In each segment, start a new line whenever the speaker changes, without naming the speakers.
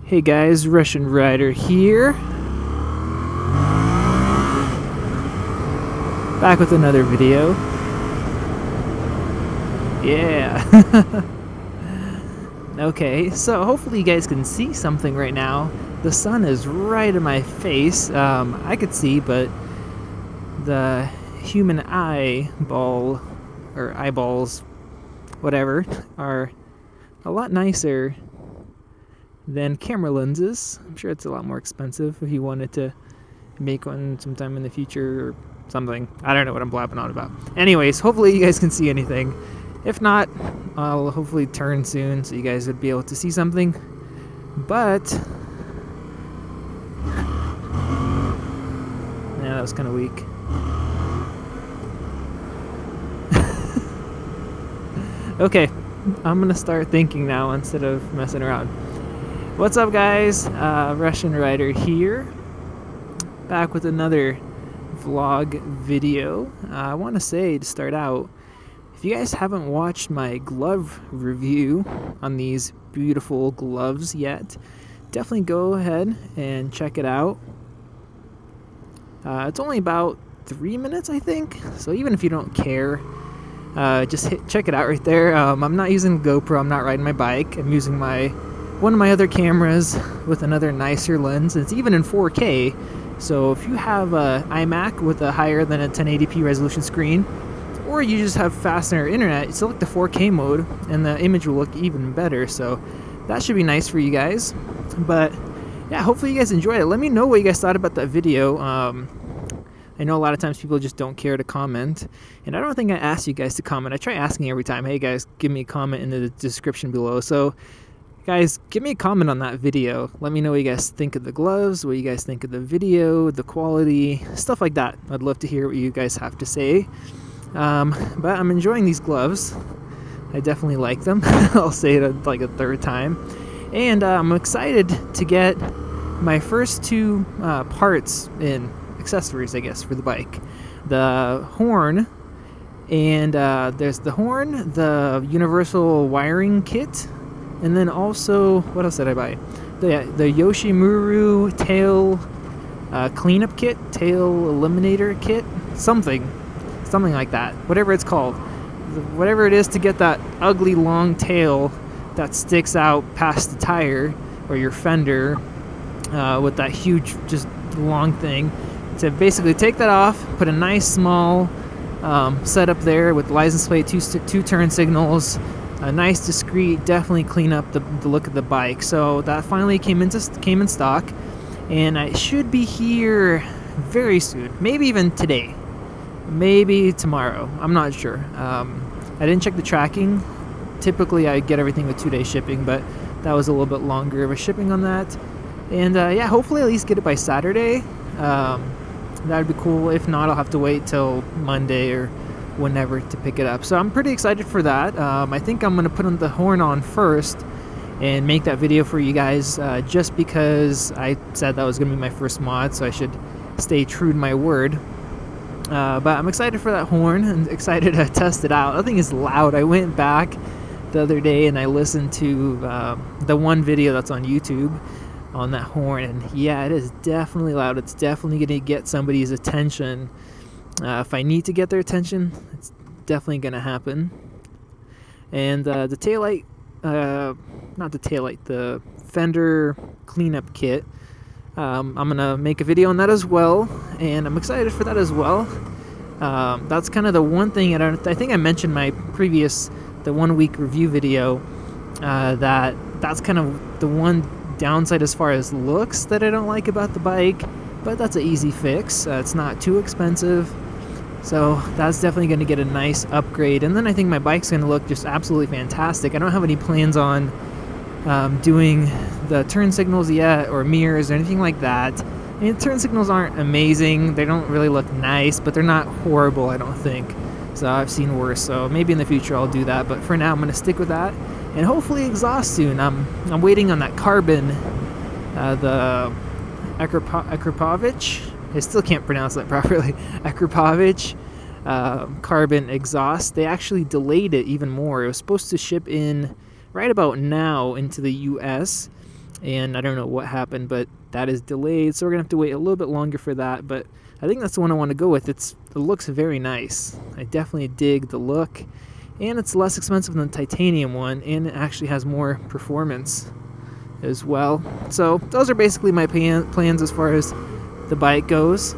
Hey guys, Russian Rider here. Back with another video. Yeah. Okay, so hopefully you guys can see something right now. The sun is right in my face. I could see, but the human eyeball, or eyeballs, whatever, are a lot nicer than camera lenses. I'm sure it's a lot more expensive if you wanted to make one sometime in the future or something. I don't know what I'm blabbing on about. Anyways, hopefully you guys can see anything. If not, I'll hopefully turn soon so you guys would be able to see something. But yeah, that was kind of weak. Okay, I'm gonna start thinking now instead of messing around. What's up, guys? Russian Rider here, back with another vlog video. I want to say to start out, if you guys haven't watched my glove review on these beautiful gloves yet, definitely go ahead and check it out. It's only about 3 minutes, I think, so even if you don't care, just check it out right there. I'm not using GoPro, I'm not riding my bike, I'm using one of my other cameras with another nicer lens. It's even in 4K, so if you have an iMac with a higher than a 1080p resolution screen, or you just have faster internet, select the 4K mode and the image will look even better, so that should be nice for you guys. But yeah, hopefully you guys enjoyed it. Let me know what you guys thought about that video. I know a lot of times people just don't care to comment, and I don't think I asked you guys to comment. I try asking every time, hey guys, give me a comment in the description below. So guys, give me a comment on that video. Let me know what you guys think of the gloves, what you guys think of the video, the quality, stuff like that. I'd love to hear what you guys have to say. But I'm enjoying these gloves. I definitely like them. I'll say it like a third time. And I'm excited to get my first two parts in accessories, I guess, for the bike. The horn, and there's the horn, the universal wiring kit, and then also, what else did I buy? The Yoshimura tail cleanup kit, tail eliminator kit, something like that. Whatever it's called, whatever it is to get that ugly long tail that sticks out past the tire or your fender with that huge, just long thing. To basically take that off, put a nice small setup there with license plate, two turn signals. A nice discreet, definitely clean up the look of the bike. So that finally came in stock, and it should be here very soon. Maybe even today, maybe tomorrow. I'm not sure. I didn't check the tracking. Typically, I get everything with 2-day shipping, but that was a little bit longer of a shipping on that. And yeah, hopefully at least get it by Saturday. That'd be cool. If not, I'll have to wait till Monday or whenever to pick it up. So I'm pretty excited for that. I think I'm gonna put the horn on first and make that video for you guys, just because I said that was gonna be my first mod, so I should stay true to my word. But I'm excited for that horn and excited to test it out. That thing is loud. I went back the other day and I listened to the one video that's on YouTube on that horn, and yeah, it is definitely loud. It's definitely gonna get somebody's attention. If I need to get their attention, it's definitely going to happen. And the taillight, not the taillight, the fender cleanup kit, I'm going to make a video on that as well, and I'm excited for that as well. That's kind of the one thing, I think I mentioned my previous, the 1 week review video, that's kind of the one downside as far as looks that I don't like about the bike, but that's an easy fix. It's not too expensive. So that's definitely going to get a nice upgrade, and then I think my bike's going to look just absolutely fantastic. I don't have any plans on doing the turn signals yet, or mirrors or anything like that. And turn signals aren't amazing, they don't really look nice, but they're not horrible, I don't think. So I've seen worse, so maybe in the future I'll do that, but for now I'm going to stick with that, and hopefully exhaust soon. I'm waiting on that carbon, the Akrapovic. I still can't pronounce that properly. Akrapovic carbon exhaust. They actually delayed it even more. It was supposed to ship in right about now into the US, and I don't know what happened, but that is delayed, so we're gonna have to wait a little bit longer for that. But I think that's the one I want to go with. It looks very nice. I definitely dig the look, and it's less expensive than the titanium one, and it actually has more performance as well. So those are basically my plans as far as the bike goes.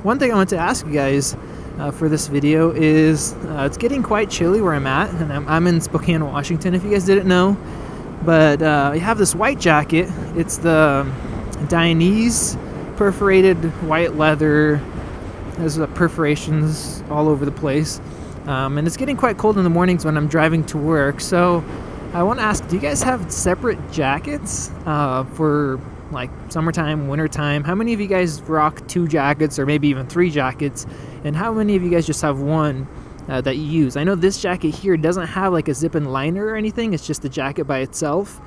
One thing I want to ask you guys for this video is it's getting quite chilly where I'm at, and I'm in Spokane, Washington, if you guys didn't know. But I have this white jacket. It's the Dainese perforated white leather. There's perforations all over the place. And it's getting quite cold in the mornings when I'm driving to work. So I want to ask, do you guys have separate jackets for like summertime, wintertime? How many of you guys rock 2 jackets or maybe even 3 jackets? And how many of you guys just have one that you use? I know this jacket here doesn't have like a zip-in liner or anything. It's just the jacket by itself.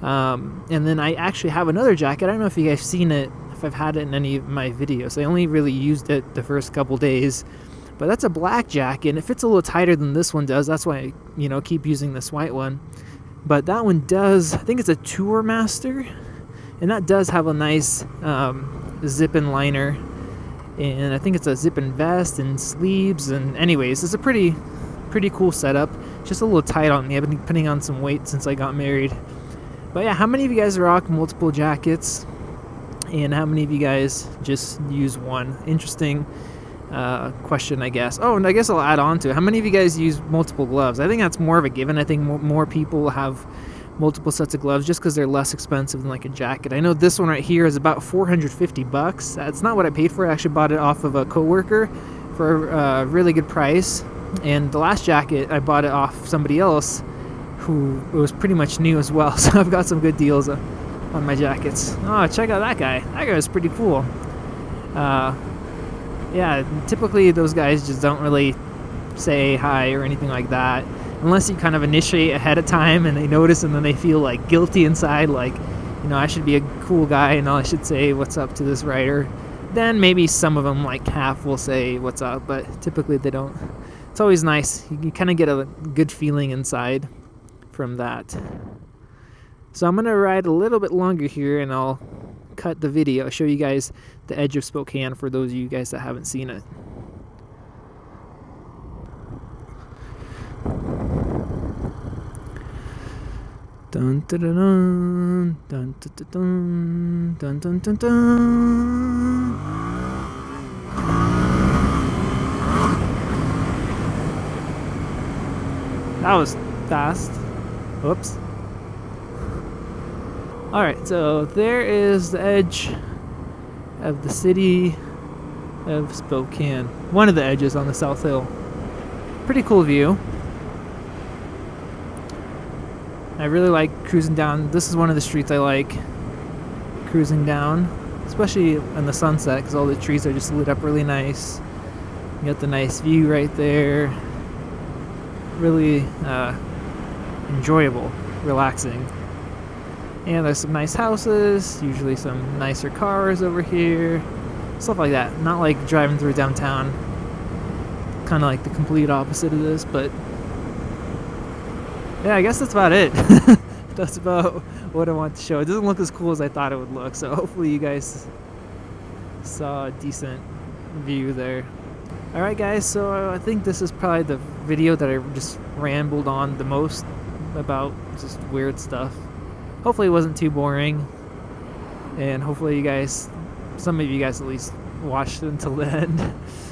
And then I actually have another jacket. I don't know if you guys have seen it, if I've had it in any of my videos. I only really used it the first couple days. But that's a black jacket, and it fits a little tighter than this one does. That's why I, keep using this white one. But that one does, I think it's a Tour Master, and that does have a nice zip-in liner. And I think it's a zip-in vest and sleeves, and anyways, it's a pretty cool setup. Just a little tight on me. I've been putting on some weight since I got married. But yeah, how many of you guys rock multiple jackets? And how many of you guys just use one? Interesting question, I guess. Oh, and I guess I'll add on to it. How many of you guys use multiple gloves? I think that's more of a given. I think more people have multiple sets of gloves just because they're less expensive than like a jacket. I know this one right here is about $450. That's not what I paid for it. I actually bought it off of a coworker for a really good price. And the last jacket, I bought it off somebody else who was pretty much new as well. So I've got some good deals on my jackets. Oh, check out that guy. That guy is pretty cool. Yeah, typically those guys just don't really say hi or anything like that, unless you kind of initiate ahead of time and they notice, and then they feel like guilty inside, like, I should be a cool guy and I should say what's up to this rider. Then maybe some of them, like half, will say what's up, but typically they don't. It's always nice. You kind of get a good feeling inside from that. So I'm gonna ride a little bit longer here, and I'll cut the video, show you guys the edge of Spokane for those of you guys that haven't seen it. Dun dun dun dun dun dun dun dun dun. That was fast. Whoops. Alright, so there is the edge of the city of Spokane. One of the edges on the South Hill. Pretty cool view. I really like cruising down. This is one of the streets I like cruising down, especially in the sunset, because all the trees are just lit up really nice. You got the nice view right there. Really enjoyable, relaxing. And there's some nice houses, usually some nicer cars over here, stuff like that. Not like driving through downtown, kind of like the complete opposite of this, but yeah, I guess that's about it. That's about what I want to show. It doesn't look as cool as I thought it would look, so hopefully you guys saw a decent view there. Alright guys, so I think this is probably the video that I just rambled on the most about just weird stuff. Hopefully it wasn't too boring, and hopefully you guys, some of you guys at least, watched it until the end.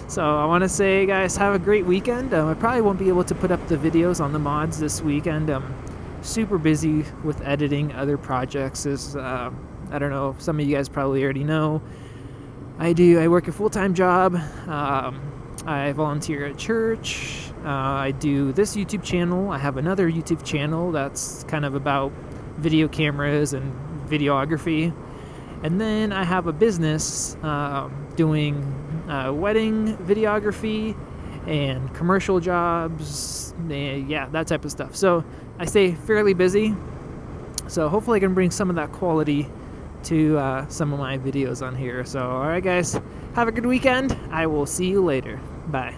So I want to say, guys, have a great weekend. I probably won't be able to put up the videos on the mods this weekend. I'm super busy with editing other projects. I don't know, some of you guys probably already know. I work a full-time job. I volunteer at church. I do this YouTube channel. I have another YouTube channel that's kind of about video cameras and videography. And then I have a business doing wedding videography and commercial jobs, yeah, that type of stuff. So I stay fairly busy. So hopefully I can bring some of that quality to some of my videos on here. So alright guys, have a good weekend. I will see you later. Bye.